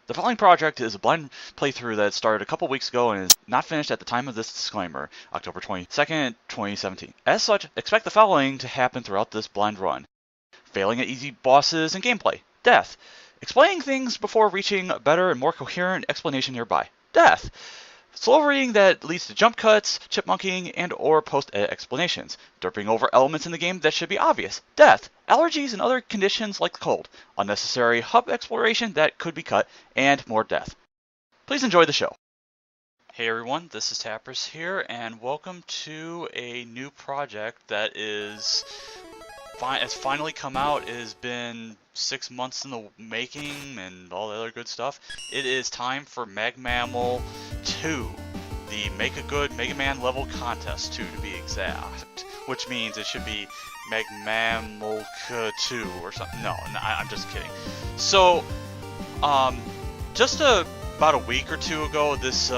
The following project is a blind playthrough that started a couple weeks ago and is not finished at the time of this disclaimer, October 22nd, 2017. As such, expect the following to happen throughout this blind run. Failing at easy bosses and gameplay. Death. Explaining things before reaching a better and more coherent explanation nearby. Death. Slow reading that leads to jump cuts, chipmunking, and or post-edit explanations. Derping over elements in the game that should be obvious. Death. Allergies and other conditions like the cold. Unnecessary hub exploration that could be cut, and more death. Please enjoy the show. Hey everyone, this is Tappers here, and welcome to a new project that has finally come out. It has been 6 months in the making and all the other good stuff. It is time for Magmammal 2, the Make a Good Mega Man level contest 2 to be exact, which means it should be Magmammal 2 or something. No, I'm just kidding. So, just about a week or two ago, this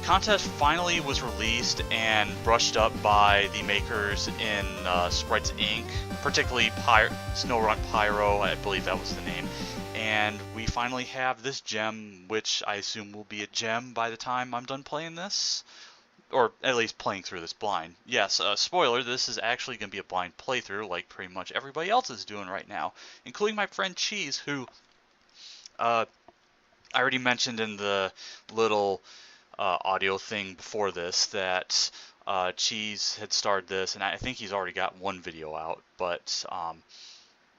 contest finally was released and brushed up by the makers in Sprites Inc, particularly SnowRun Pyro, I believe that was the name. And we finally have this gem, which I assume will be a gem by the time I'm done playing this. Or at least playing through this blind. Yes, spoiler, this is actually going to be a blind playthrough like pretty much everybody else is doing right now, including my friend Cheese, who I already mentioned in the little audio thing before this that Cheese had started this, and I think he's already got one video out, but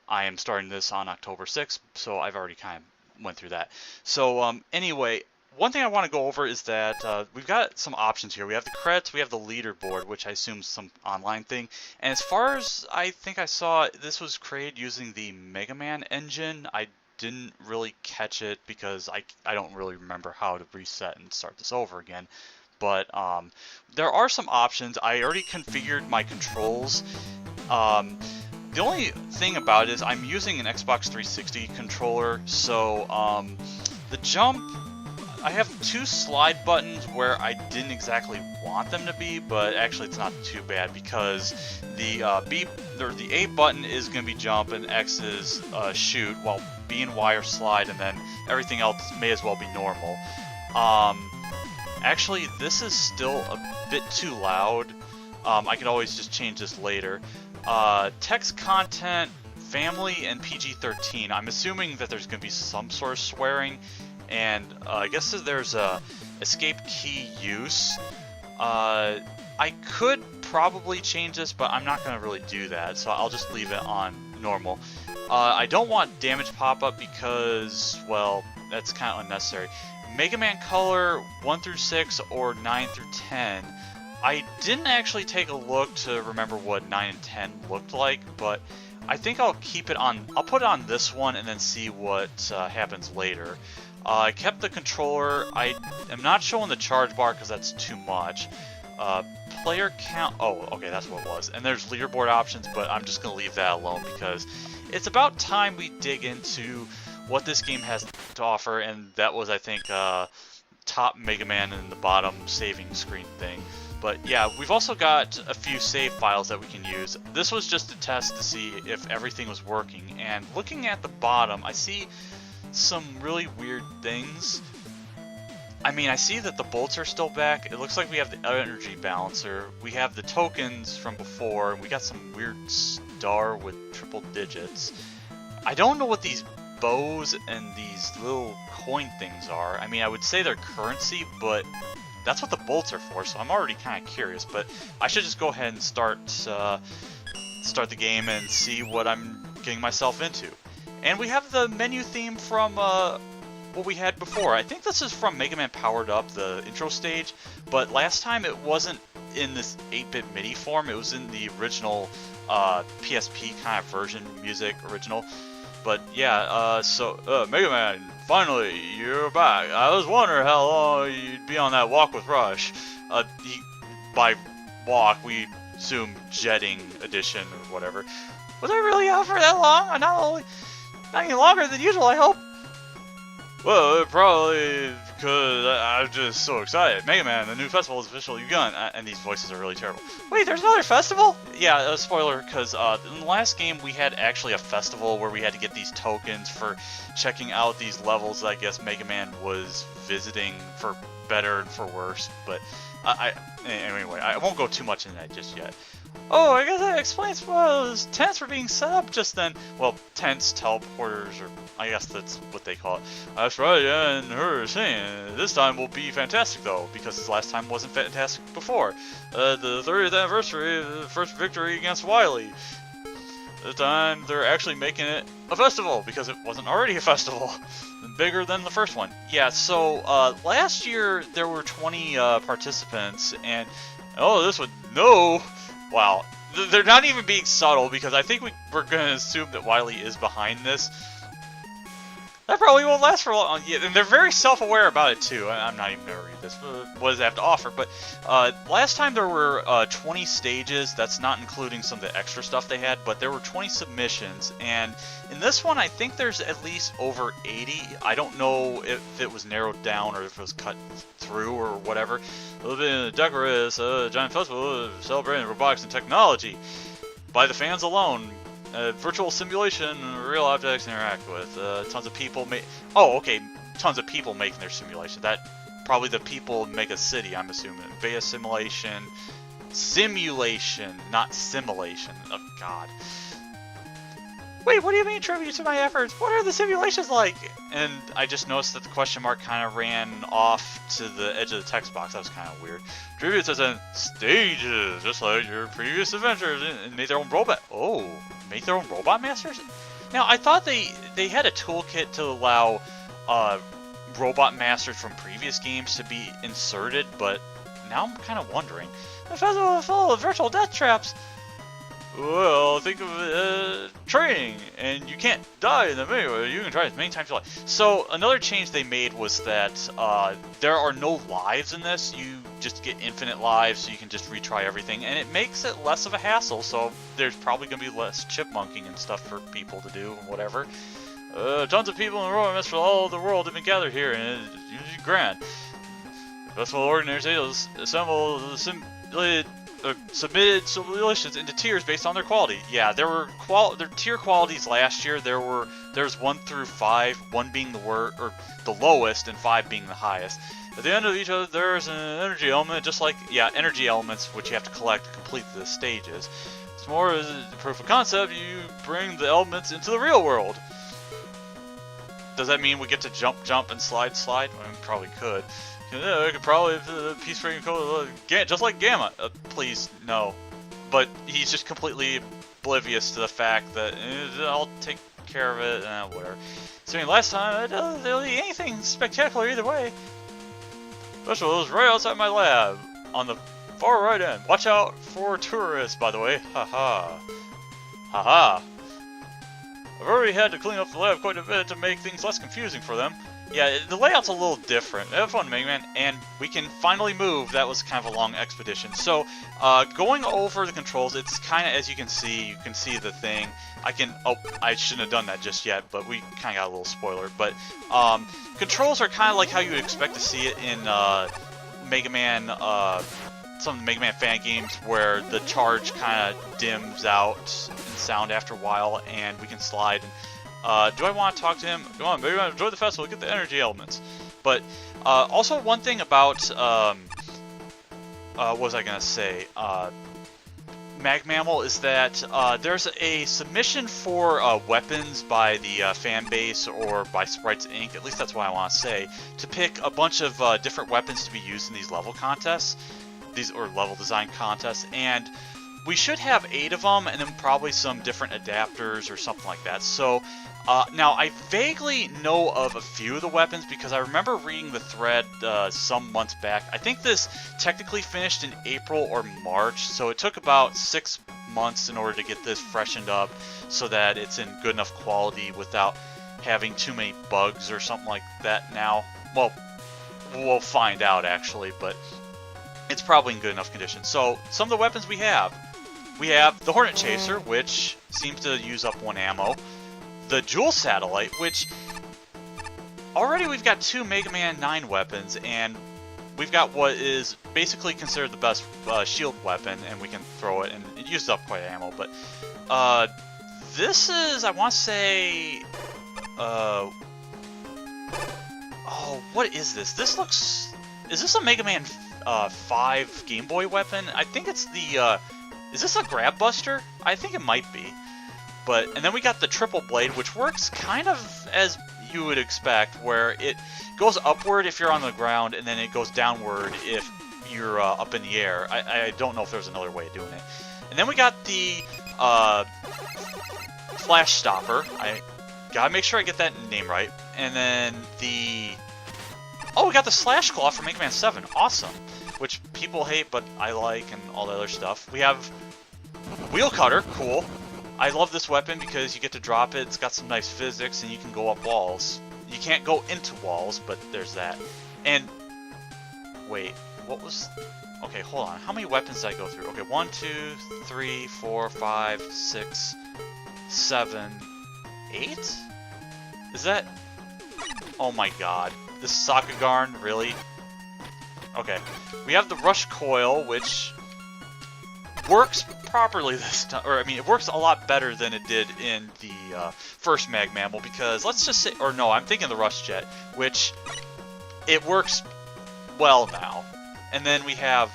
I am starting this on October 6th, so I've already kind of went through that. So anyway, one thing I want to go over is that we've got some options here. We have the credits, we have the leaderboard, which I assume is some online thing, and as far as I think I saw, this was created using the Mega Man engine. I didn't really catch it because I don't really remember how to reset and start this over again. But there are some options. I already configured my controls. The only thing about it is I'm using an Xbox 360 controller, so the jump, I have two slide buttons where I didn't exactly want them to be, but actually it's not too bad because the A button is going to be jump and X is shoot, while B and Y are slide, and then everything else may as well be normal. Actually, this is still a bit too loud. I could always just change this later. Text content, family, and PG-13. I'm assuming that there's going to be some sort of swearing, and I guess there's a escape key use. I could probably change this, but I'm not going to really do that, so I'll just leave it on normal. I don't want damage pop-up because, well, that's kind of unnecessary. Mega Man color 1 through 6 or 9 through 10. I didn't actually take a look to remember what 9 and 10 looked like, but I think I'll keep it on. I'll put it on this one and then see what happens later. I kept the controller. I am not showing the charge bar because that's too much. Player count. Oh, okay, that's what it was. And there's leaderboard options, but I'm just going to leave that alone because it's about time we dig into what this game has to offer, and that was, I think, top Mega Man in the bottom saving screen thing. But yeah, we've also got a few save files that we can use. This was just a test to see if everything was working, and looking at the bottom, I see some really weird things. I mean, I see that the bolts are still back. It looks like we have the energy balancer. We have the tokens from before. We got some weird star with triple digits. I don't know what these bows and these little coin things are. I mean, I would say they're currency, but that's what the bolts are for, so I'm already kind of curious. But I should just go ahead and start the game and see what I'm getting myself into. And we have the menu theme from what we had before. I think this is from Mega Man Powered Up, the intro stage, but last time it wasn't in this 8-bit MIDI form. It was in the original PSP kind of version, music original. But yeah, Mega Man, finally, you're back. I was wondering how long you'd be on that walk with Rush. By walk, we assume jetting edition or whatever. Was I really out for that long? Not any longer than usual, I hope. Well, it probably because I'm just so excited. Mega Man, the new festival is officially begun. And these voices are really terrible. Wait, there's another festival? Yeah, a spoiler, because in the last game we had actually a festival where we had to get these tokens for checking out these levels that I guess Mega Man was visiting for better and for worse. But anyway, I won't go too much into that just yet. Oh, I guess that explains why those tents were being set up just then. Well, tents, teleporters, or I guess that's what they call it. That's right, yeah, and her saying, this time will be fantastic though, because this last time wasn't fantastic before. The 30th anniversary of the first victory against Wily. This time they're actually making it a festival, because it wasn't already a festival. Bigger than the first one. Yeah, so last year there were 20 participants, and oh, this one, no! Wow, they're not even being subtle, because I think we're going to assume that Wily is behind this. That probably won't last for long. Yeah, and they're very self-aware about it too. I'm not even going to read this. What does it have to offer? But last time there were 20 stages. That's not including some of the extra stuff they had, but there were 20 submissions. And in this one, I think there's at least over 80. I don't know if it was narrowed down or if it was cut through or whatever. A little bit of decorous giant festival celebrating robotics and technology by the fans alone. Virtual simulation, real objects to interact with. Tons of people tons of people making their simulation. That probably the people make a city, I'm assuming. Via simulation, not simulation. Oh God. Wait, what do you mean tribute to my efforts? What are the simulations like? And I just noticed that the question mark kind of ran off to the edge of the text box. That was kind of weird. Tributes as in stages, just like your previous adventures, and make their own robot. Oh, make their own robot masters? Now, I thought they had a toolkit to allow robot masters from previous games to be inserted, but now I'm kind of wondering. The festival is full of virtual death traps. Well, think of it as training, and you can't die in the menu. You can try as many times as you like. So another change they made was that there are no lives in this. You just get infinite lives, so you can just retry everything, and it makes it less of a hassle. So there's probably going to be less chipmunking and stuff for people to do and whatever. Tons of people in the Royal Mess from all over the world have been gathered here, and it's usually grand. The festival organizers assemble the submitted simulations into tiers based on their quality. Yeah, there were their tier qualities last year. There's 1 through 5, 1 being the lowest and 5 being the highest. At the end of each of there's an energy element, just like energy elements which you have to collect to complete the stages. It's more as a proof of concept. You bring the elements into the real world. Does that mean we get to jump and slide? I mean, probably could. Yeah, I could probably piece frame code just like Gamma. Please, no. But he's just completely oblivious to the fact that I'll take care of it. Whatever. So I mean, last time, it doesn't really anything spectacular either way. Special was right outside my lab, on the far right end. Watch out for tourists, by the way. Haha. Haha. I've already had to clean up the lab quite a bit to make things less confusing for them. Yeah, the layout's a little different. Have fun, Mega Man, and we can finally move. That was kind of a long expedition. So, going over the controls, it's kind of, as you can see the thing. I shouldn't have done that just yet, but we kind of got a little spoiler. But, controls are kind of like how you would expect to see it in, Mega Man, some of the Mega Man fan games where the charge kind of dims out in sound after a while, and we can slide. Do I want to talk to him? Come on, maybe enjoy the festival, get the energy elements. But also one thing about what was I gonna say? Mag Mammal is that there's a submission for weapons by the fan base or by Sprites Inc. At least that's what I want to say, to pick a bunch of different weapons to be used in these level contests, or level design contests, and we should have 8 of them, and then probably some different adapters or something like that. So now I vaguely know of a few of the weapons because I remember reading the thread some months back. I think this technically finished in April or March, so it took about 6 months in order to get this freshened up so that it's in good enough quality without having too many bugs or something like that now. Well, we'll find out actually, but it's probably in good enough condition. So some of the weapons we have the Hornet Chaser, which seems to use up 1 ammo. The Jewel Satellite, which already we've got 2 Mega Man 9 weapons, and we've got what is basically considered the best shield weapon, and we can throw it, and it uses up quite ammo, but this is, I want to say, oh, what is this? This looks, is this a Mega Man 5 Game Boy weapon? I think it's the, is this a Grab Buster? I think it might be. But, and then we got the Triple Blade, which works kind of as you would expect, where it goes upward if you're on the ground, and then it goes downward if you're up in the air. I don't know if there's another way of doing it. And then we got the Flash Stopper. I gotta make sure I get that name right. And then the... Oh, we got the Slash Claw from Mega Man 7. Awesome. Which people hate, but I like, and all the other stuff. We have Wheel Cutter. Cool. I love this weapon because you get to drop it. It's got some nice physics, and you can go up walls. You can't go into walls, but there's that. And wait, what was... Okay, hold on. How many weapons did I go through? Okay, 1, 2, 3, 4, 5, 6, 7, 8? Is that... Oh my god. This Sakugarn, really? Okay. We have the Rush Coil, which works properly this time. Or, I mean, it works a lot better than it did in the first Mag Mammal, because let's just say... Or no, I'm thinking the Rush Jet, which... It works well now. And then we have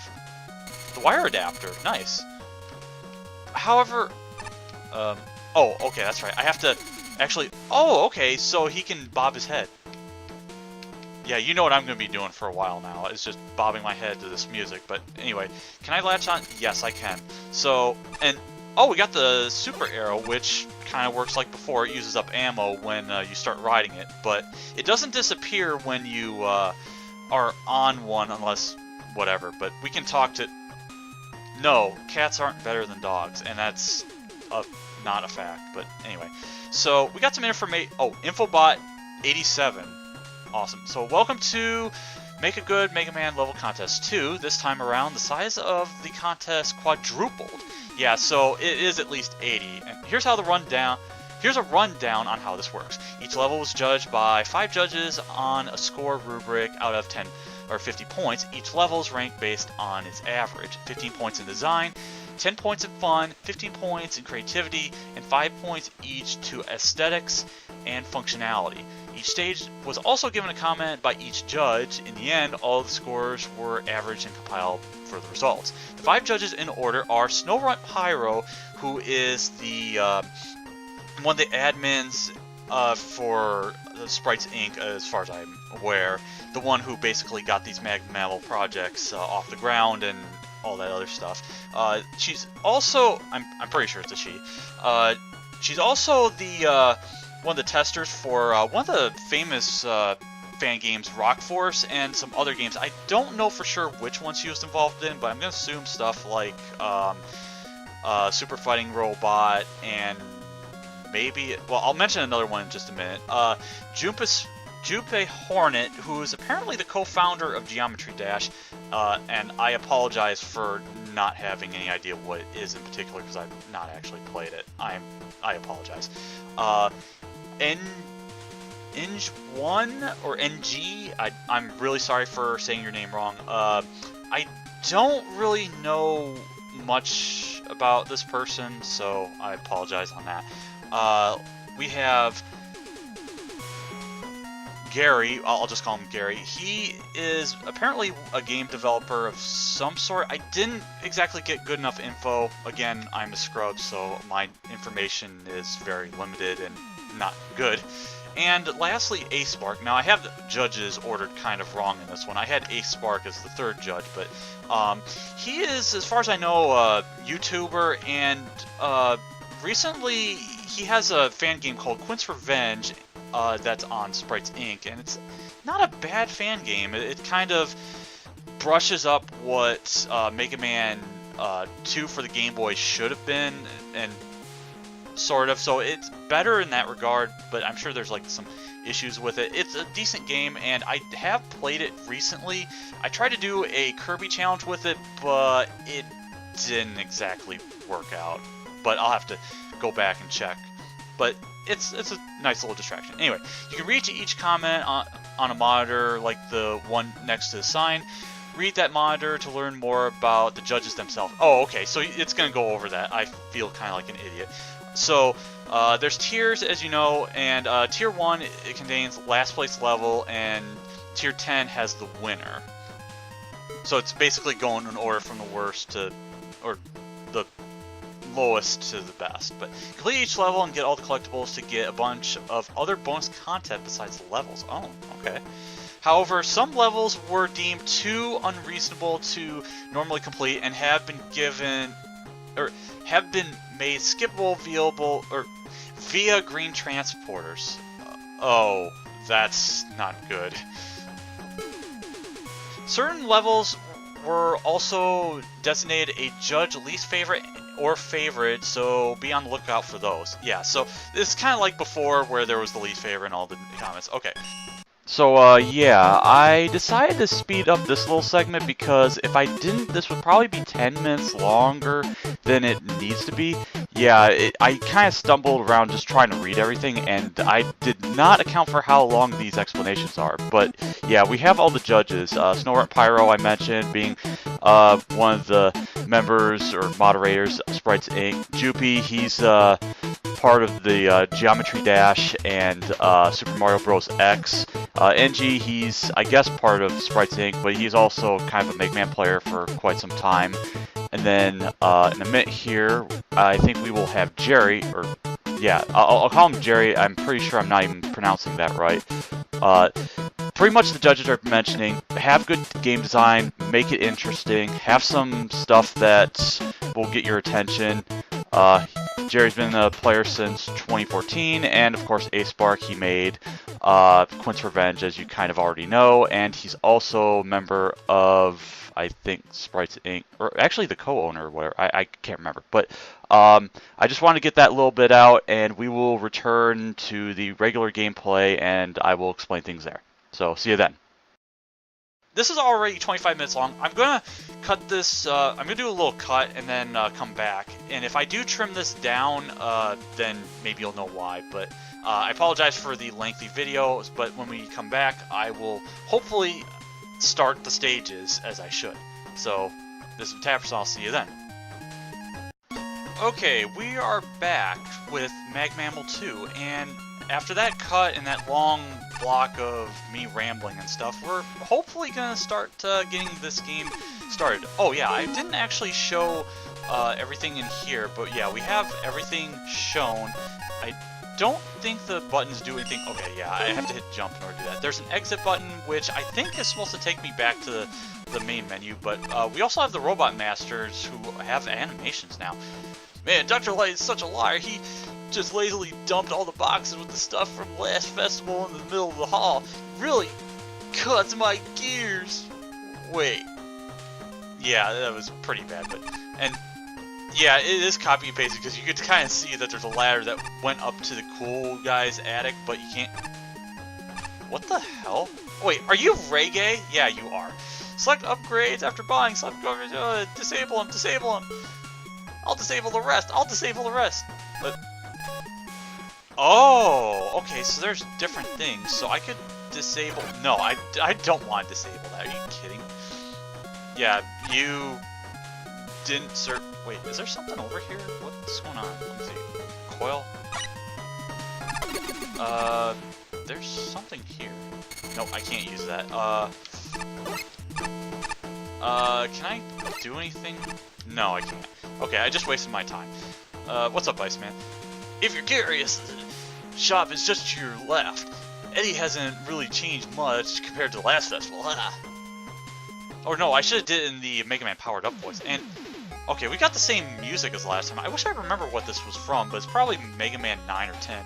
the wire adapter. Nice. However... oh, okay, that's right. I have to actually... Oh, okay, so he can bob his head. Yeah, you know what I'm going to be doing for a while now. It's just bobbing my head to this music. But anyway, can I latch on? Yes, I can. So, and... Oh, we got the Super Arrow, which kind of works like before. It uses up ammo when you start riding it. But it doesn't disappear when you are on one unless... Whatever. But we can talk to... No, cats aren't better than dogs. And that's not a fact. But anyway. So, we got some information... Oh, Infobot 87. Awesome. So welcome to Make a Good Mega Man Level Contest 2. This time around, the size of the contest quadrupled. Yeah, so it is at least 80. And here's how the rundown. Here's a rundown on how this works. Each level was judged by 5 judges on a score rubric out of 10 or 50 points. Each level is ranked based on its average. 15 points in design, 10 points in fun, 15 points in creativity, and 5 points each to aesthetics and functionality. Each stage was also given a comment by each judge. In the end, all the scores were averaged and compiled for the results. The 5 judges in order are Snowrun Pyro, who is the one of the admins for Sprites Inc, as far as I'm aware. The one who basically got these Mag Mammal projects off the ground and all that other stuff. She's also, I'm pretty sure it's a she. She's also the one of the testers for one of the famous fan games, Rock Force, and some other games. I don't know for sure which one she was involved in, but I'm gonna assume stuff like Super Fighting Robot and maybe, well, I'll mention another one in just a minute. Junpei Hornet, who is apparently the co-founder of Geometry Dash, and I apologize for not having any idea what it is in particular because I've not actually played it. I apologize. Eng1 or NG, I'm really sorry for saying your name wrong. I don't really know much about this person, so I apologize on that. We have Gary, I'll just call him Gary. He is apparently a game developer of some sort. I didn't exactly get good enough info. Again, I'm a scrub, so my information is very limited and not good. And lastly, Ace Spark. Now, I have the judges ordered kind of wrong in this one. I had Ace Spark as the 3rd judge, but he is, as far as I know, a YouTuber, and recently he has a fan game called Quint's Revenge that's on Sprites Inc, and it's not a bad fan game. It kind of brushes up what Mega Man 2 for the Game Boy should have been, and sort of, so it's better in that regard, but I'm sure there's like some issues with it. It's a decent game, and I have played it recently. I tried to do a Kirby challenge with it, but it didn't exactly work out. But I'll have to go back and check. but it's a nice little distraction. Anyway, you can reach each comment on a monitor, like the one next to the sign. Read that monitor to learn more about the judges themselves. Oh, okay, so it's going to go over that. I feel kind of like an idiot. So, there's tiers, as you know, and Tier 1, it contains last place level, and Tier 10 has the winner. So it's basically going in order from the worst to, or the lowest to the best. But complete each level and get all the collectibles to get a bunch of other bonus content besides the levels. Oh, okay. However, some levels were deemed too unreasonable to normally complete and have been given, or have been made skippable via green transporters. Oh, that's not good. Certain levels were also designated a judge least favorite or favorite, so be on the lookout for those. Yeah, so it's kind of like before where there was the least favorite in all the comments. Okay. So, yeah, I decided to speed up this little segment because if I didn't, this would probably be 10 minutes longer than it needs to be. Yeah, I kind of stumbled around just trying to read everything, and I did not account for how long these explanations are. But, yeah, we have all the judges. Snow Pyro, I mentioned, being one of the members or moderators of Sprites Inc. Joopy, he's part of the Geometry Dash and Super Mario Bros. X. NG, he's, I guess, part of Sprites Inc., but he's also kind of a Mega Man player for quite some time. And then, in a minute here, I think we will have Jerry, or, yeah, I'll call him Jerry. I'm pretty sure I'm not even pronouncing that right. Pretty much the judges are mentioning, have good game design, make it interesting, have some stuff that will get your attention. Jerry's been a player since 2014, and of course Ace Spark, he made Quint's Revenge, as you kind of already know, and he's also a member of, I think, Sprites Inc., or actually the co-owner or whatever, I can't remember, but I just want to get that little bit out, and we will return to the regular gameplay, and I will explain things there. So, see you then. This is already 25 minutes long. I'm going to cut this, I'm going to do a little cut and then come back. And if I do trim this down, then maybe you'll know why. But I apologize for the lengthy videos, but when we come back, I will hopefully start the stages as I should. So, this is Tappers, I'll see you then. Okay, we are back with Mag Mammal 2, and after that cut and that long block of me rambling and stuff, we're hopefully going to start getting this game started. Oh yeah, I didn't actually show everything in here, but yeah, we have everything shown. I don't think the buttons do anything. Okay, yeah, I have to hit jump in order to do that. There's an exit button, which I think is supposed to take me back to the main menu, but we also have the Robot Masters who have animations now. Man, Dr. Light is such a liar. He just lazily dumped all the boxes with the stuff from last festival in the middle of the hall. Really cuts my gears. Wait. Yeah, that was pretty bad, but... And, yeah, it is copy and pasted, because you could kind of see that there's a ladder that went up to the cool guy's attic, but you can't... What the hell? Wait, are you Reggae? Yeah, you are. Select upgrades after buying. Select upgrades. Disable them, disable them. I'll disable the rest. I'll disable the rest. But... Oh, okay, so there's different things. So I could disable... No, I don't want to disable that. Are you kidding? Yeah, you didn't search... Wait, is there something over here? What's going on? Let me see. Coil? There's something here. Nope, I can't use that. Can I do anything? No, I can't. Okay, I just wasted my time. What's up, Iceman? If you're curious, the shop is just to your left. Eddie hasn't really changed much compared to the last festival. Or no, I should have did it in the Mega Man Powered Up voice. And, okay, we got the same music as last time. I wish I remember what this was from, but it's probably Mega Man 9 or 10.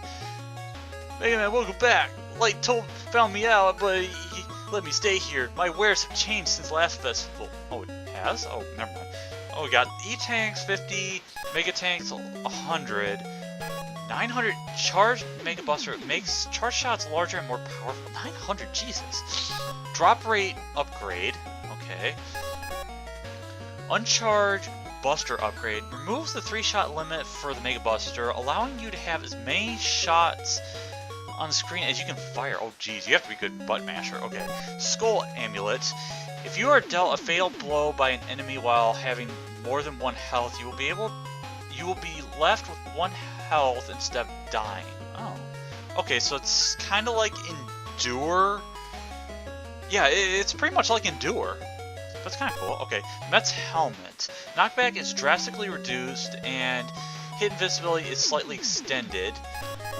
Mega Man, welcome back. Light found me out, but he let me stay here. My wares have changed since last festival. Oh, it has? Oh, never mind. Oh, we got E-Tanks 50, Mega Tanks 100, 900 charge Mega Buster. It makes charge shots larger and more powerful. 900, Jesus. Drop rate upgrade. Okay. Uncharge Buster upgrade removes the 3-shot limit for the Mega Buster, allowing you to have as many shots on the screen as you can fire. Oh geez, you have to be good butt masher. Okay. Skull Amulet. If you are dealt a fatal blow by an enemy while having more than 1 health, you will be left with 1 health instead of dying. Oh. Okay, so it's kind of like Endure. Yeah, it's pretty much like Endure. That's kind of cool. Okay, Met's Helmet. Knockback is drastically reduced, and hit invisibility is slightly extended.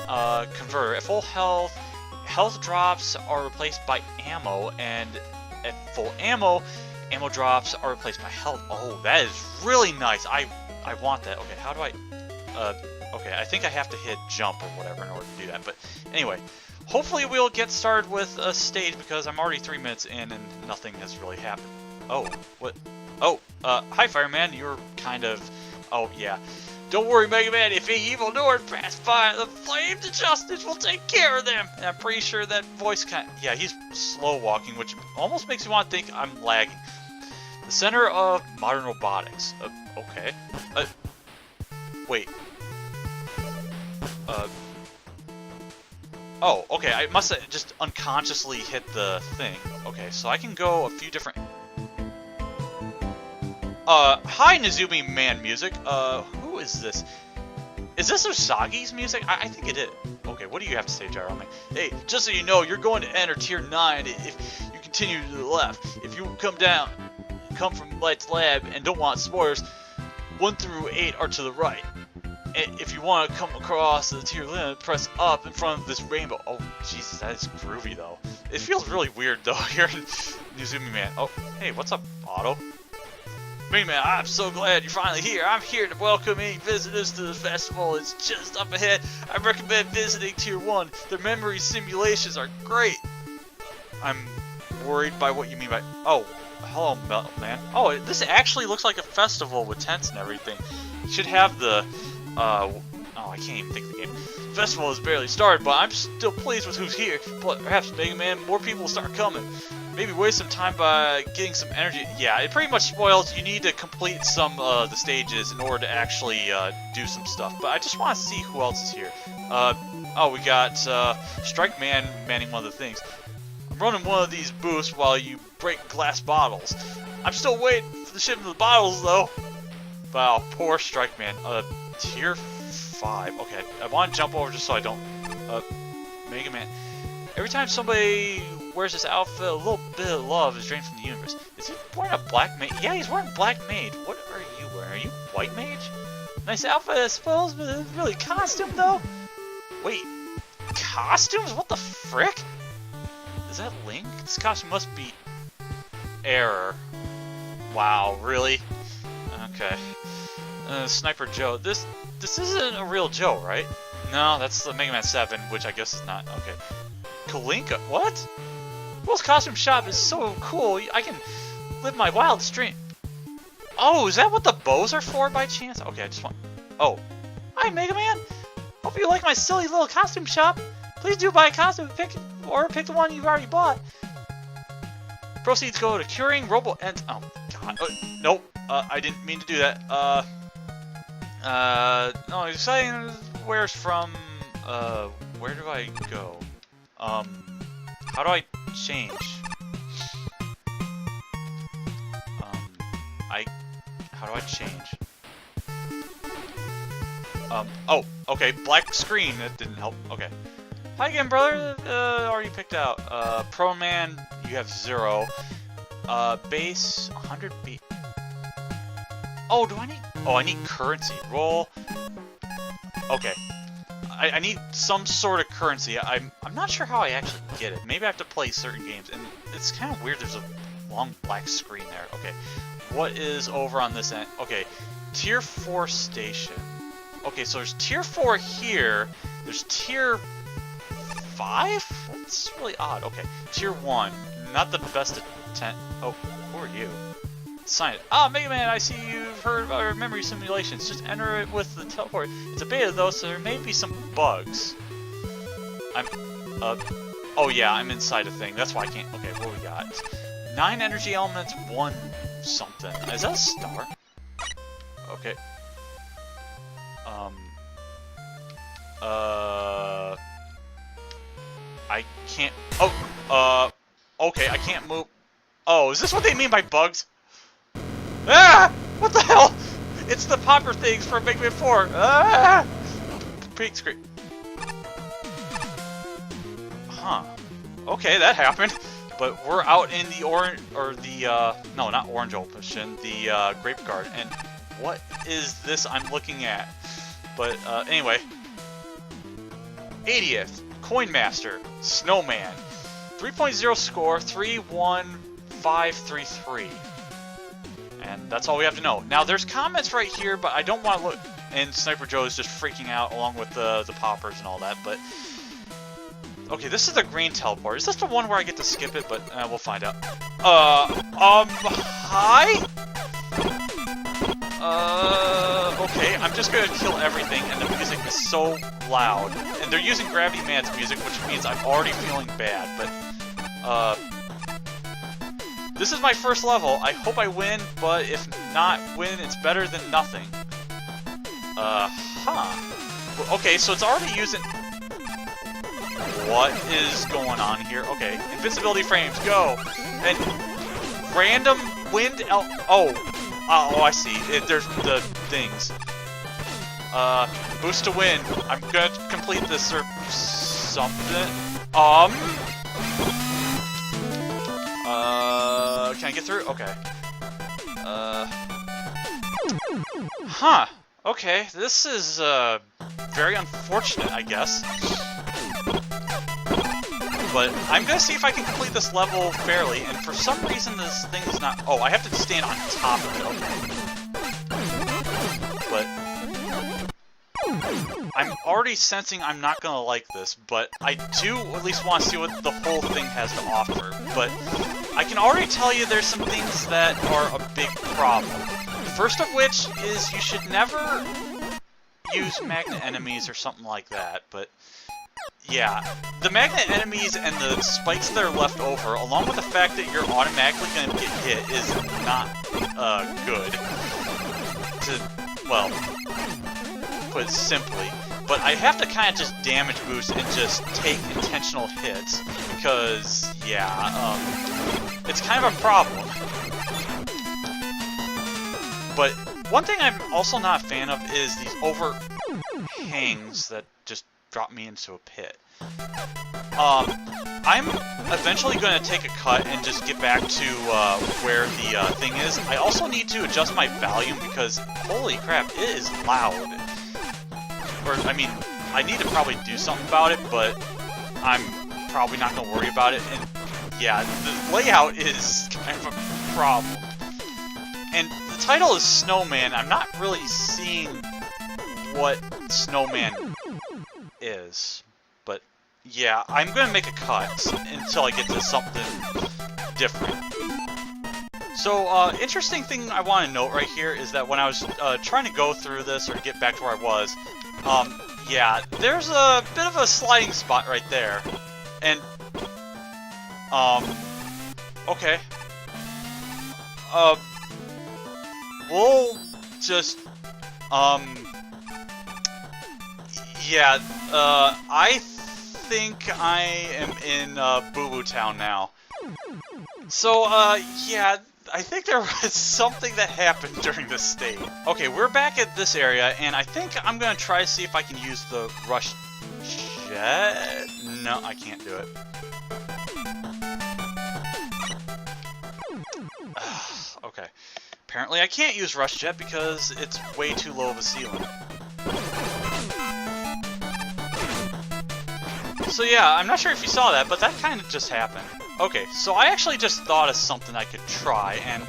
Converter. At full health, health drops are replaced by ammo, and at full ammo, ammo drops are replaced by health. Oh, that is really nice. I want that. Okay, how do I... okay, I think I have to hit jump or whatever in order to do that. But anyway, hopefully we'll get started with a stage, because I'm already 3 minutes in and nothing has really happened. Oh, what? Oh, hi Fireman, you're kind of... Oh, yeah. Don't worry, Mega Man, if the evil Nord pass by, the flames of justice will take care of them. And I'm pretty sure that voice kind of... Yeah, he's slow walking, which almost makes me want to think I'm lagging. The center of modern robotics. Okay. Wait. Oh, okay, I must have just unconsciously hit the thing. Okay, so I can go a few different... hi Nezumi Man music. Who is this? Is this Usagi's music? I think it is. Okay, what do you have to say, Gyro? Hey, just so you know, you're going to enter Tier 9 if you continue to the left. If you come from Light's Lab and don't want spoilers, 1 through 8 are to the right. And if you want to come across the tier limit, press up in front of this rainbow. Oh, Jesus, that is groovy, though. It feels really weird, though, here in Nezumi Man. Oh, hey, what's up, Otto? Mega Man, I'm so glad you're finally here. I'm here to welcome any visitors to the festival. It's just up ahead. I recommend visiting Tier 1. Their memory simulations are great. I'm worried by what you mean by... Oh, hello, man. Oh, this actually looks like a festival with tents and everything. You should have the... oh, I can't even think of the game. The festival has barely started, but I'm still pleased with who's here. But perhaps, Mega Man, more people will start coming. Maybe waste some time by getting some energy. Yeah, it pretty much spoils. You need to complete some of the stages in order to actually do some stuff. But I just want to see who else is here. Oh, we got Strike Man manning one of the things. I'm running one of these booths while you break glass bottles. I'm still waiting for the shipment of the bottles, though. Wow, poor Strike Man. Tier 5. Okay, I want to jump over just so I don't... Mega Man. Every time somebody wears this outfit, a little bit of love is drained from the universe. Is he wearing a black mage? Yeah, he's wearing black mage. What are you wearing? Are you white mage? Nice outfit, I suppose, but it's really costume, though. Wait, costumes? What the frick? Is that Link? This costume must be... Error. Wow, really? Okay. Sniper Joe. This isn't a real Joe, right? No, that's the Mega Man 7, which I guess is not. Okay. Kalinka. What? Will's costume shop is so cool. I can live my wildest dream. Oh, is that what the bows are for by chance? Okay, I just want... Oh. Hi, Mega Man. Hope you like my silly little costume shop. Please do buy a costume or pick the one you've already bought. Proceeds go to curing robo ends. Oh, God. Nope. I didn't mean to do that. No, exciting wares from, where do I go? How do I change? How do I change? Oh, okay, black screen, that didn't help, okay. Hi again, brother, already picked out. Pro Man, you have 0. Base, 100 B. Oh, do I need... Oh, I need currency. Roll. Okay. I need some sort of currency. I'm not sure how I actually get it. Maybe I have to play certain games. And it's kind of weird there's a long black screen there. Okay. What is over on this end? Okay. Tier 4 station. Okay, so there's Tier 4 here. There's Tier 5? That's really odd. Okay. Tier 1. Not the best attempt. Oh, who are you? Sign it. Ah, Mega Man, I see you've heard about our memory simulations. Just enter it with the teleport. It's a beta though, so there may be some bugs. Oh yeah, I'm inside a thing. That's why I can't. Okay, what do we got? 9 energy elements, 1 something. Is that a star? Okay. I can't... Oh, okay, I can't move... Oh, is this what they mean by bugs? Ah! What the hell? It's the popper things from Mega Man 4. Ah! Peak screen. Huh. Okay, that happened. But we're out in the orange, or the, no, not orange ocean, the, grape garden. And what is this I'm looking at? But, anyway. 80th, Coin Master, Snowman. 3.0 score, 31533. And that's all we have to know. Now, there's comments right here, but I don't want to look... And Sniper Joe is just freaking out along with the poppers and all that, but... Okay, this is the green teleport. Is this the one where I get to skip it? But we'll find out. Hi? Okay, I'm just gonna kill everything, and the music is so loud. And they're using Gravity Man's music, which means I'm already feeling bad, but... This is my first level. I hope I win, but if not win, it's better than nothing. Okay, so it's already using... What is going on here? Okay, invincibility frames, go! And random wind... Oh, I see. There's the things. Boost to win. I'm gonna complete this or something. Can I get through? Okay. Huh. Okay, this is, very unfortunate, I guess. But I'm gonna see if I can complete this level fairly, and for some reason this thing is not... Oh, I have to stand on top of it, okay. But... I'm already sensing I'm not gonna like this, but I do at least want to see what the whole thing has to offer. But I can already tell you there's some things that are a big problem. First of which is you should never use magnet enemies or something like that, but... Yeah, the magnet enemies and the spikes that are left over, along with the fact that you're automatically going to get hit, is not, good. To, well, put it simply. But I have to kind of just damage boost and just take intentional hits, because, yeah, it's kind of a problem. But one thing I'm also not a fan of is these overhangs that just drop me into a pit. I'm eventually going to take a cut and just get back to where the thing is. I also need to adjust my volume because, holy crap, it is loud. Or, I mean, I need to probably do something about it, but I'm probably not going to worry about it. And, yeah, the layout is kind of a problem. And the title is Snowman. I'm not really seeing what Snowman is, but yeah, I'm gonna make a cut until I get to something different. So, interesting thing I want to note right here is that when I was trying to go through this or get back to where I was, yeah, there's a bit of a sliding spot right there, and okay, we'll just yeah, I think I am in Boo Boo Town now. So, yeah, I think there was something that happened during this stage. Okay, we're back at this area, and I think I'm gonna try to see if I can use the Rush Jet. No, I can't do it. Okay. Apparently I can't use Rush Jet because it's way too low of a ceiling. So yeah, I'm not sure if you saw that, but that kind of just happened. Okay, so I actually just thought of something I could try, and...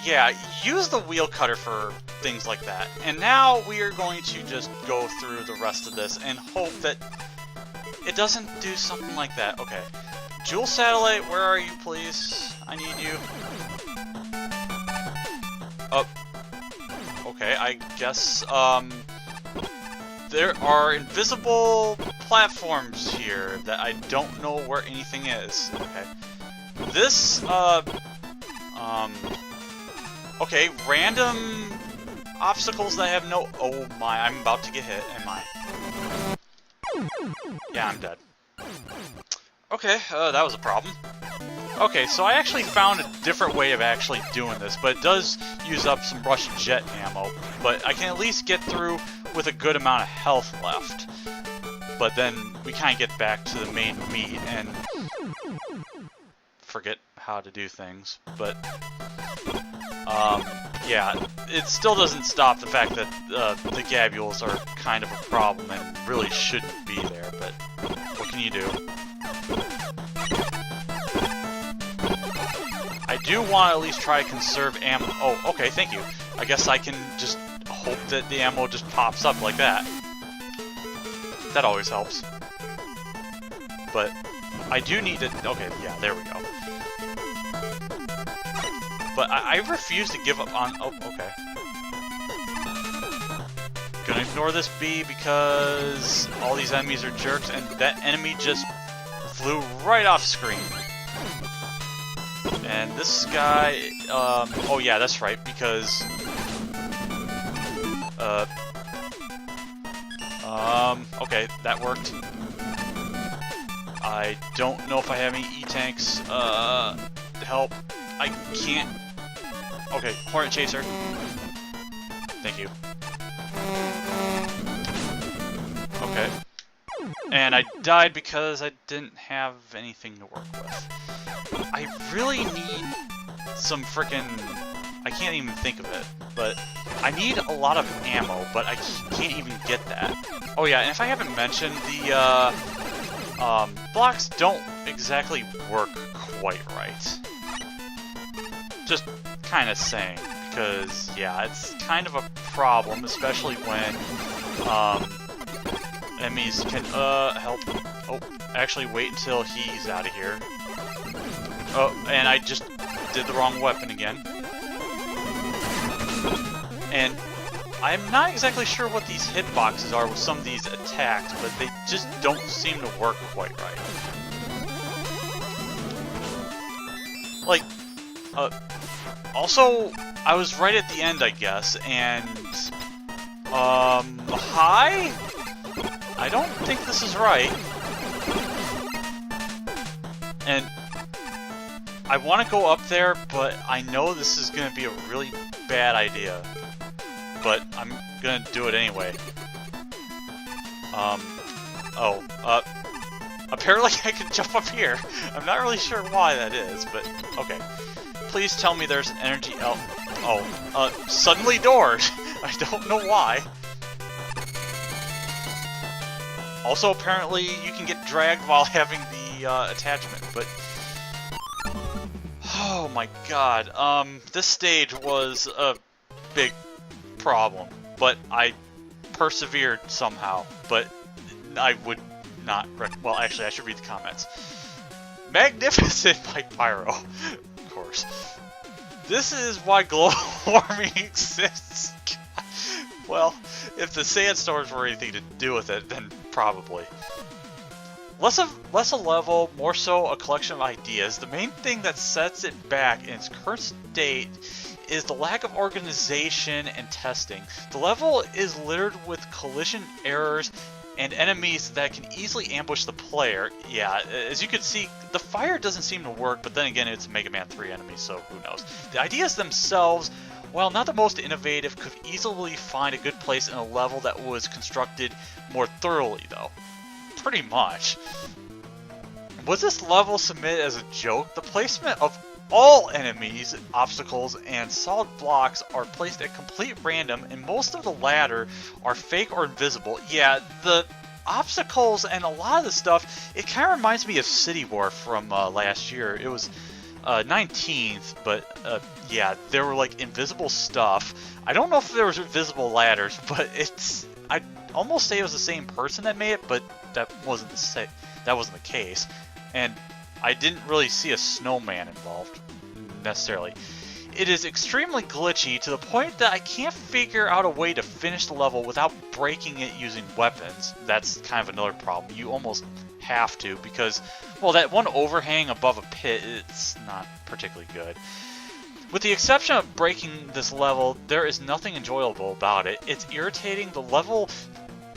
Yeah, use the wheel cutter for things like that. And now we are going to just go through the rest of this and hope that it doesn't do something like that. Okay. Jewel Satellite, where are you, please? I need you. Oh. Okay, I guess, there are invisible platforms here that I don't know where anything is. Okay. This, Okay, random obstacles that have no... Oh my, I'm about to get hit, am I? Yeah, I'm dead. Okay, that was a problem. Okay, so I actually found a different way of actually doing this, but it does use up some Russian jet ammo. But I can at least get through with a good amount of health left. But then we kind of get back to the main meat and forget how to do things. But, yeah, it still doesn't stop the fact that the gabules are kind of a problem and really shouldn't be there, but what can you do? I do want to at least try to conserve ammo. Oh, okay, thank you. I guess I can just hope that the ammo just pops up like that. That always helps. But I do need to... Okay, yeah, there we go. But I refuse to give up on... Oh, okay. Gonna ignore this B because all these enemies are jerks, and that enemy just flew right off screen. And this guy... oh yeah, that's right, because... okay, that worked. I don't know if I have any E-tanks, to help. I can't... Okay, Hornet Chaser. Thank you. Okay. And I died because I didn't have anything to work with. I really need some frickin'... I can't even think of it, but I need a lot of ammo, but I can't even get that. Oh yeah, and if I haven't mentioned, the blocks don't exactly work quite right. Just kind of saying, because yeah, it's kind of a problem, especially when enemies can help. Oh, actually wait until he's out of here. Oh, and I just did the wrong weapon again. And I'm not exactly sure what these hitboxes are with some of these attacks, but they just don't seem to work quite right. Like, also, I was right at the end, I guess, and, hi? I don't think this is right. And I want to go up there, but I know this is going to be a really bad idea. But I'm going to do it anyway. Apparently I can jump up here. I'm not really sure why that is, but okay. Please tell me there's an energy suddenly doors! I don't know why. Also, apparently you can get dragged while having the attachment, but... Oh my god, this stage was a big problem, but I persevered somehow, but I would not well, actually, I should read the comments. Magnificent by Pyro, of course. This is why global warming exists. Well, if the sandstorms were anything to do with it, then probably. Less a level, more so a collection of ideas. The main thing that sets it back in its current state is the lack of organization and testing. The level is littered with collision errors and enemies that can easily ambush the player. Yeah, as you can see, the fire doesn't seem to work, but then again, it's a Mega Man 3 enemy, so who knows. The ideas themselves, while not the most innovative, could easily find a good place in a level that was constructed more thoroughly, though. Pretty much. Was this level submitted as a joke? The placement of all enemies, obstacles, and solid blocks are placed at complete random, and most of the latter are fake or invisible. Yeah, the obstacles and a lot of the stuff, it kind of reminds me of City War from last year. It was 19th, but yeah, there were like invisible stuff. I don't know if there was invisible ladders, but I'd almost say it was the same person that made it, but that wasn't the case. And I didn't really see a snowman involved, necessarily. It is extremely glitchy to the point that I can't figure out a way to finish the level without breaking it using weapons. That's kind of another problem. You almost have to, because, well, that one overhang above a pit, it's not particularly good. With the exception of breaking this level, there is nothing enjoyable about it. It's irritating. The level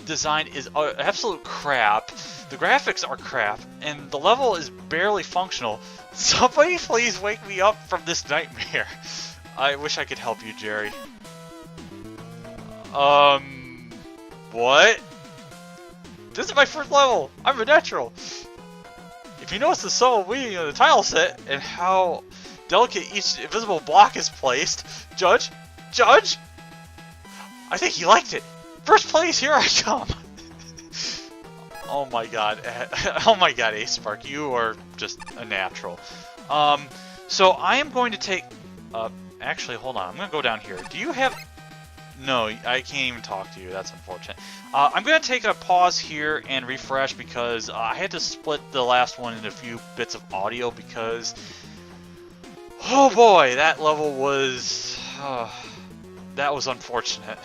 design is absolute crap. The graphics are crap, and the level is barely functional. Somebody please wake me up from this nightmare. I wish I could help you, Jerry. What? This is my first level. I'm a natural. If you notice the subtle weaving of the tile set and how delicate each invisible block is placed, Judge, I think he liked it. First place, here I come. Oh my god, oh my god, Ace Spark, you are just a natural. So I am going to take, actually, hold on, I'm going to go down here. Do you have, no, I can't even talk to you, that's unfortunate. I'm going to take a pause here and refresh because I had to split the last one into a few bits of audio because, oh boy, that level was, that was unfortunate.